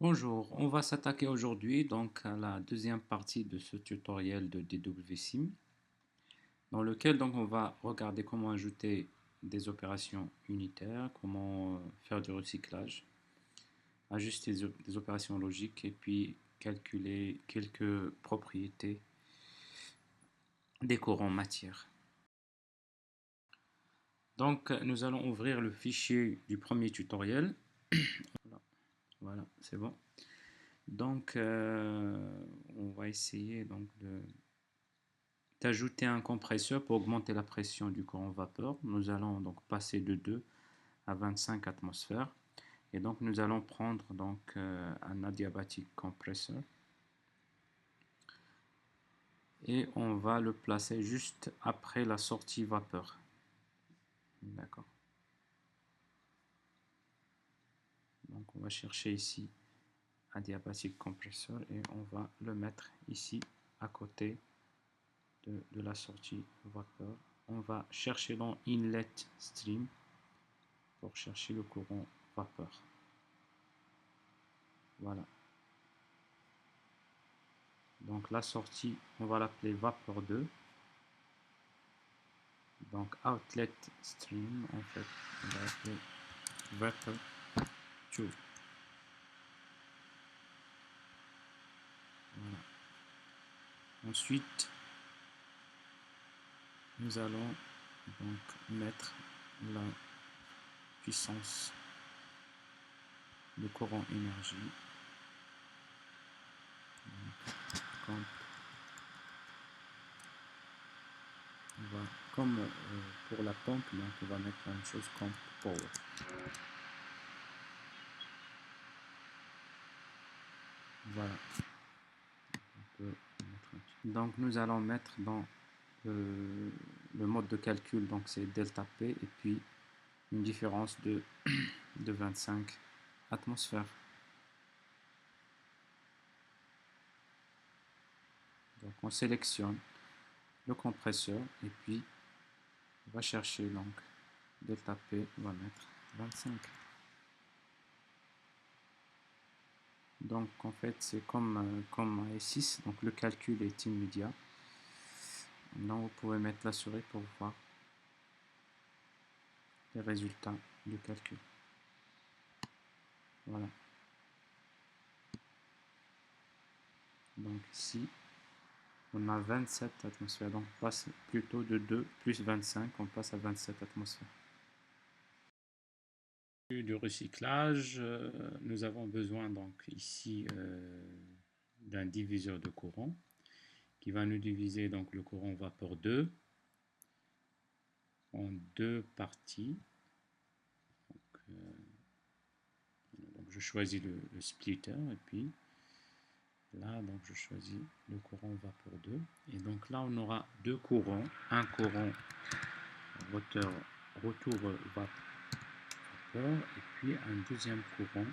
Bonjour, on va s'attaquer aujourd'hui donc à la deuxième partie de ce tutoriel de DWSIM dans lequel donc on va regarder comment ajouter des opérations unitaires, comment faire du recyclage, ajuster des opérations logiques et puis calculer quelques propriétés des courants matière. Donc nous allons ouvrir le fichier du premier tutoriel. Voilà, c'est bon. Donc on va essayer donc d'ajouter un compresseur pour augmenter la pression du courant vapeur. Nous allons donc passer de 2 à 25 atmosphères. Et donc nous allons prendre donc un adiabatic compressor et on va le placer juste après la sortie vapeur. D'accord. Donc on va chercher ici adiabatic compressor et on va le mettre ici à côté de la sortie vapeur. On va chercher dans inlet stream pour chercher le courant vapeur. Voilà. Donc la sortie, on va l'appeler vapeur 2. Donc outlet stream, en fait, on va l'appeler vapor 2. Voilà. Ensuite, nous allons donc mettre la puissance de courant énergie. Donc, on va, comme pour la pompe, donc on va mettre la même chose comme power. Voilà. Donc nous allons mettre dans le mode de calcul, donc c'est delta P et puis une différence de 25 atmosphères. Donc on sélectionne le compresseur et puis on va chercher donc delta P, on va mettre 25. Donc en fait c'est comme E6, donc le calcul est immédiat. Maintenant vous pouvez mettre la souris pour voir les résultats du calcul. Voilà. Donc ici on a 27 atmosphères, donc on passe plutôt de 2 plus 25, on passe à 27 atmosphères. Du recyclage, nous avons besoin donc ici d'un diviseur de courant qui va nous diviser donc le courant vapeur 2 en deux parties. Donc je choisis le splitter et puis là donc je choisis le courant vapeur 2 et donc là on aura deux courants, un courant retour vapeur et puis un deuxième courant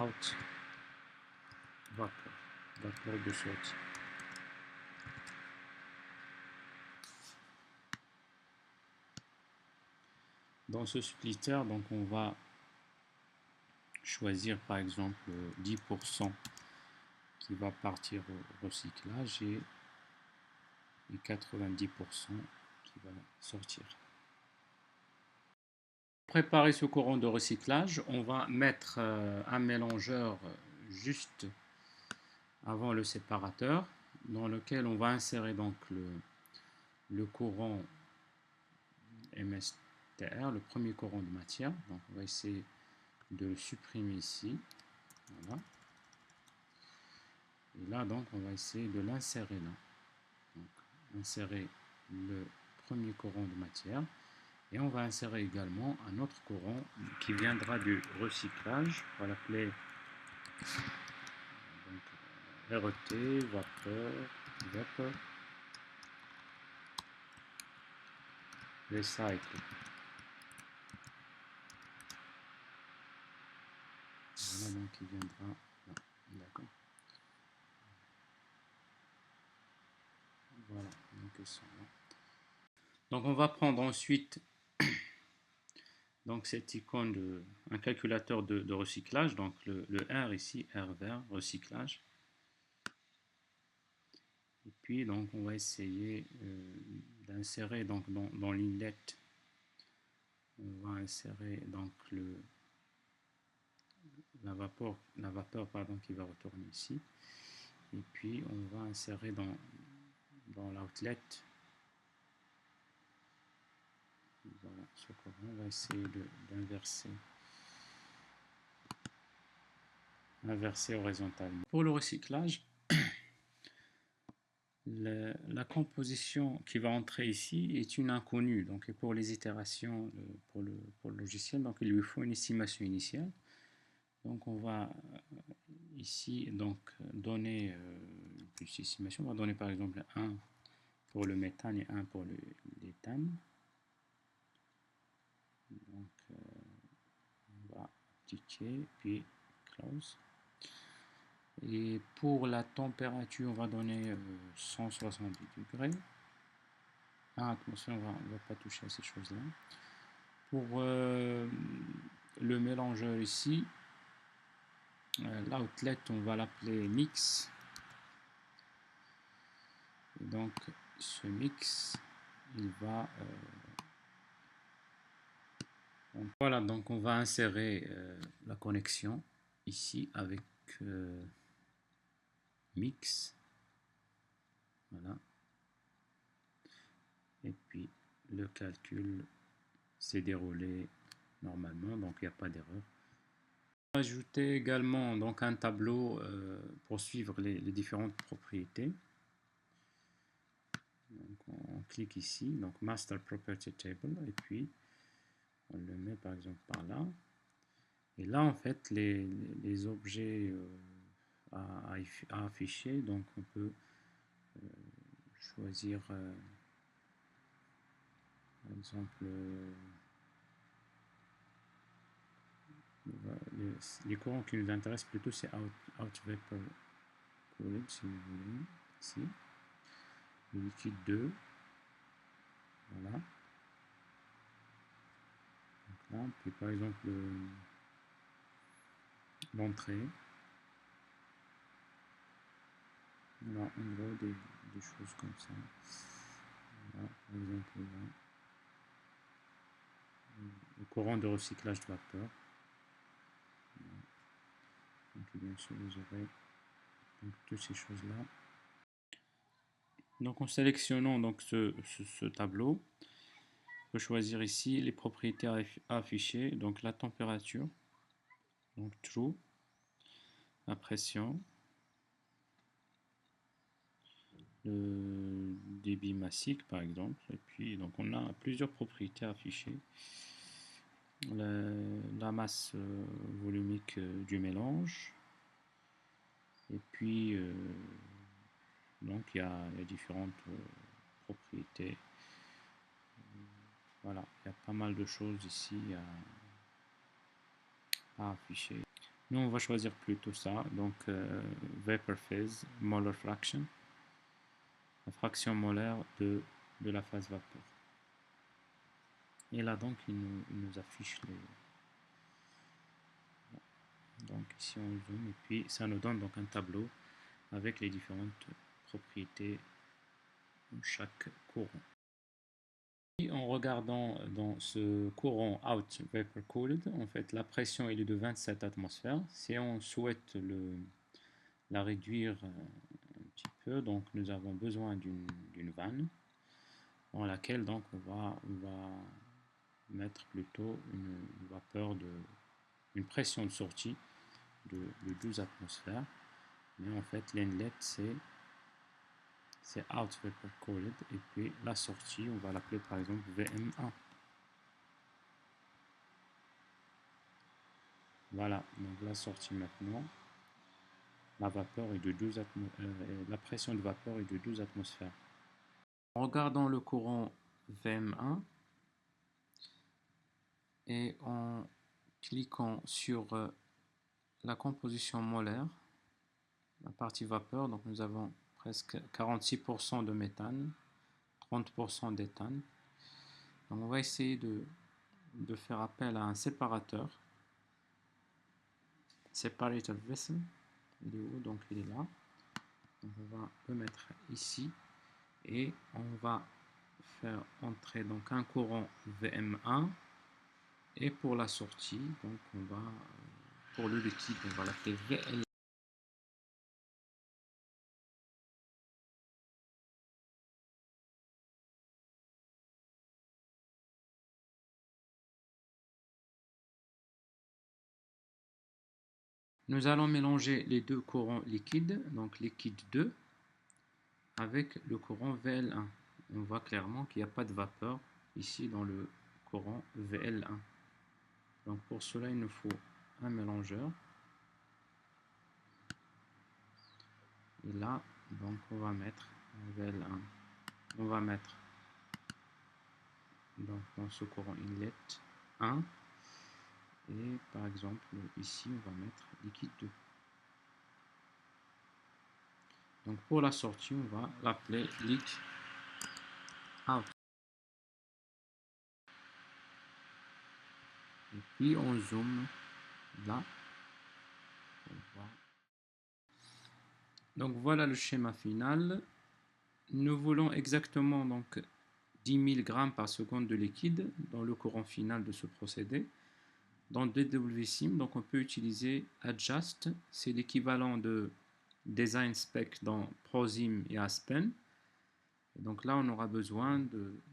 out vapeur de sortie. Dans ce splitter, donc on va choisir par exemple 10% qui va partir au recyclage et 90% qui va sortir. Pour préparer ce courant de recyclage, on va mettre un mélangeur juste avant le séparateur dans lequel on va insérer donc le courant MSTR, le premier courant de matière. Donc on va essayer de le supprimer ici. Voilà. Et là donc on va essayer de l'insérer là. Donc, insérer le premier courant de matière et on va insérer également un autre courant qui viendra du recyclage. On va l'appeler RET, vapeur, recycle. Voilà donc il viendra là. D'accord. Voilà, donc ils sont là. Donc on va prendre ensuite donc cette icône de un calculateur de recyclage, donc le R ici, R vert, recyclage. Et puis donc on va essayer d'insérer donc dans l'inlet, on va insérer donc la vapeur pardon, qui va retourner ici. Et puis on va insérer dans l'outlet, voilà, ce courant. On va essayer d'inverser horizontalement. Pour le recyclage, la composition qui va entrer ici est une inconnue. Donc pour les itérations pour le logiciel, donc il lui faut une estimation initiale. Donc on va ici donc donner une petite estimation. On va donner par exemple 1 pour le méthane et 1 pour l'éthane. Donc on va cliquer puis close. Et pour la température, on va donner 170 degrés. Atmosphère, on va pas toucher à ces choses-là. Pour le mélangeur ici, l'outlet, on va l'appeler mix. Et donc, ce mix, il va... donc, voilà, donc on va insérer la connexion ici avec mix. Voilà. Et puis, le calcul s'est déroulé normalement, donc il n'y a pas d'erreur. On va ajouter également donc un tableau pour suivre les différentes propriétés. Donc on clique ici, donc Master Property Table, et puis on le met par exemple par là. Et là en fait les objets à afficher, donc on peut choisir par exemple les courants qui nous intéressent plutôt, c'est out vapor cooled, si vous voulez, ici. Le liquide 2, voilà. Donc là, puis par exemple l'entrée. Voilà, on voit des choses comme ça. Voilà, par exemple là. Le courant de recyclage de vapeur. Voilà. Donc bien sûr vous aurez donc, toutes ces choses là. Donc en sélectionnant donc ce tableau, on peut choisir ici les propriétés à afficher, donc la température, donc true, la pression, le débit massique par exemple, et puis donc on a plusieurs propriétés à afficher. La masse volumique du mélange, et puis donc il y a différentes propriétés. Voilà, il y a pas mal de choses ici à afficher. Nous on va choisir plutôt ça, donc vapor phase, molar fraction, la fraction molaire de la phase vapeur. Et là donc il nous affiche donc ici on zoom, et puis ça nous donne donc un tableau avec les différentes propriétés de chaque courant. Et en regardant dans ce courant out vapor cooled, en fait la pression est de 27 atmosphères. Si on souhaite la réduire un petit peu, donc nous avons besoin d'une vanne dans laquelle donc on va mettre plutôt une vapeur une pression de sortie de 12 atmosphères. Mais en fait l'inlet c'est out vapor cooled, et puis la sortie on va l'appeler par exemple VM1. Voilà, donc la sortie maintenant, la vapeur est de 12 la pression de vapeur est de 12 atmosphères. En regardant le courant VM1 et en cliquant sur la composition molaire, la partie vapeur, donc nous avons presque 46% de méthane, 30% d'éthane. Donc on va essayer de de faire appel à un séparateur. Separator vessel. Il est où? Donc il est là. Donc on va le mettre ici et on va faire entrer donc un courant VM1 et pour la sortie, donc on va pour le liquide, on va l'appeler VL. Nous allons mélanger les deux courants liquides, donc liquide 2 avec le courant VL1. On voit clairement qu'il n'y a pas de vapeur ici dans le courant VL1. Donc pour cela, il nous faut un mélangeur. Et là, donc on va mettre VL1. On va mettre donc dans ce courant inlet 1. Et par exemple, ici, on va mettre liquide 2. Donc pour la sortie, on va l'appeler leak out. Et puis on zoome là. Donc voilà le schéma final. Nous voulons exactement donc 10 000 grammes par seconde de liquide dans le courant final de ce procédé. Dans DWSIM, donc on peut utiliser adjust, c'est l'équivalent de design spec dans ProSim et Aspen. Et donc là, on aura besoin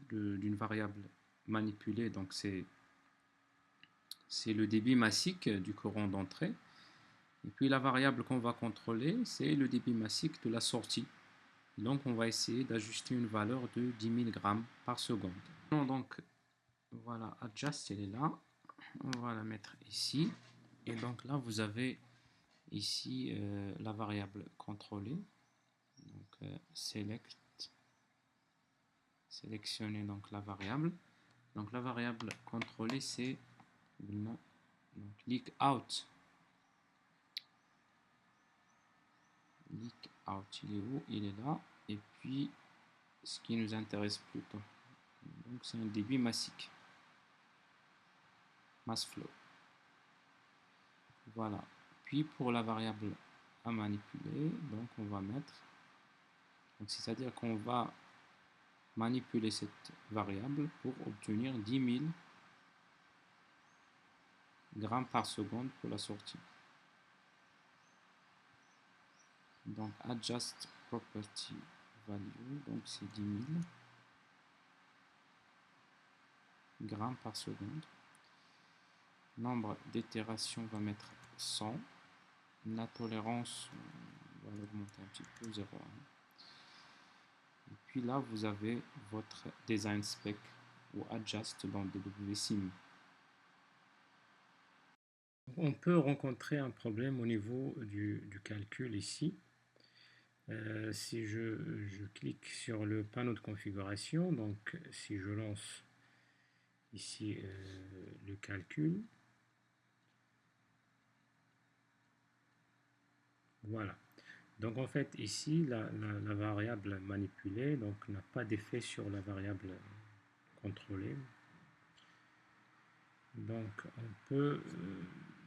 d'une variable manipulée, donc c'est le débit massique du courant d'entrée. Et puis la variable qu'on va contrôler, c'est le débit massique de la sortie. Donc on va essayer d'ajuster une valeur de 10 000 grammes par seconde. Donc voilà, adjust, elle est là. On va la mettre ici. Et donc là, vous avez ici la variable contrôlée. Donc sélectionner donc la variable. Donc la variable contrôlée, c'est leak out. Leak out, il est où? Il est là. Et puis, ce qui nous intéresse plutôt, donc c'est un débit massique. Mass flow. Voilà. Puis pour la variable à manipuler, donc on va mettre, c'est-à-dire qu'on va manipuler cette variable pour obtenir 10 000 grammes par seconde pour la sortie. Donc adjust property value, donc c'est 10 000 grammes par seconde. Nombre d'itérations, on va mettre 100. La tolérance, on va l'augmenter un petit peu, 0,1. Et puis là, vous avez votre design spec ou adjust dans DWSIM. On peut rencontrer un problème au niveau du calcul ici. Si je clique sur le panneau de configuration, donc si je lance ici le calcul, voilà. Donc en fait ici la variable manipulée donc n'a pas d'effet sur la variable contrôlée. Donc on peut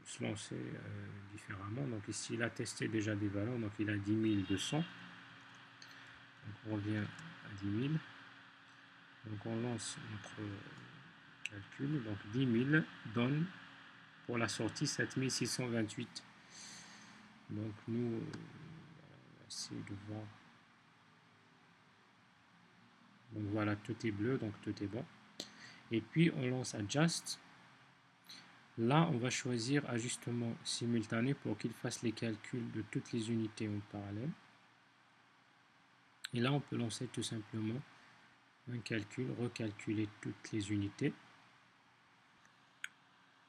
se lancer différemment. Donc ici il a testé déjà des valeurs, donc il a 10 200. Donc on revient à 10 000. Donc on lance notre calcul. Donc 10 000 donne pour la sortie 7628. Donc nous on va essayer de voir. Donc voilà, tout est bleu, donc tout est bon. Et puis on lance adjust. Là, on va choisir ajustement simultané pour qu'il fasse les calculs de toutes les unités en parallèle. Et là, on peut lancer tout simplement un calcul, recalculer toutes les unités.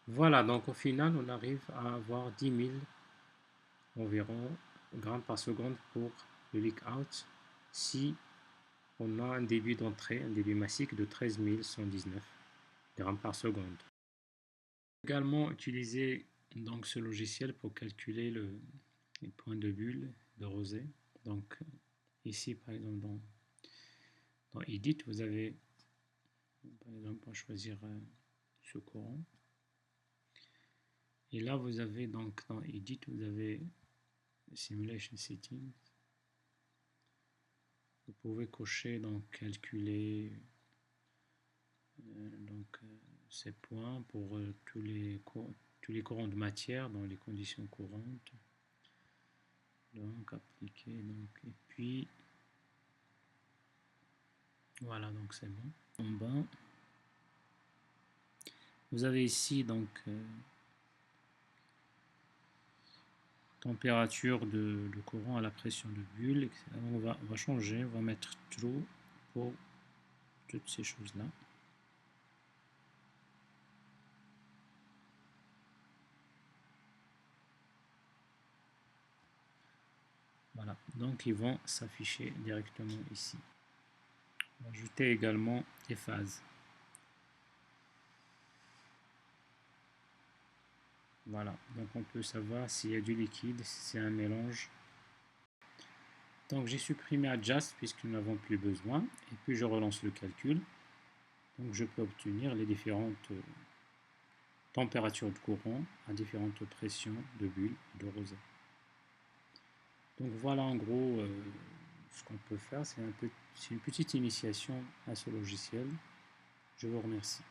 Voilà, donc au final, on arrive à avoir 10 000 environ grammes par seconde pour le leak out si on a un débit d'entrée, un débit massique de 13 119 grammes par seconde. Également utiliser donc ce logiciel pour calculer les points de bulle de rosée. Donc ici par exemple dans Edit vous avez par exemple on va choisir ce courant. Et là, vous avez donc dans Edit, vous avez Simulation Settings. Vous pouvez cocher, donc calculer ces points pour tous les courants de matière dans les conditions courantes. Donc appliquer, donc, et puis voilà, donc c'est bon. En bas, vous avez ici donc température de courant à la pression de bulle, etc. On va changer, on va mettre true pour toutes ces choses là. Voilà, donc ils vont s'afficher directement ici. On va ajouter également les phases. Voilà, donc on peut savoir s'il y a du liquide, si c'est un mélange. Donc j'ai supprimé Adjust puisque nous n'avons plus besoin. Et puis je relance le calcul. Donc je peux obtenir les différentes températures de courant à différentes pressions de bulles de rosée. Donc voilà en gros ce qu'on peut faire. C'est une petite initiation à ce logiciel. Je vous remercie.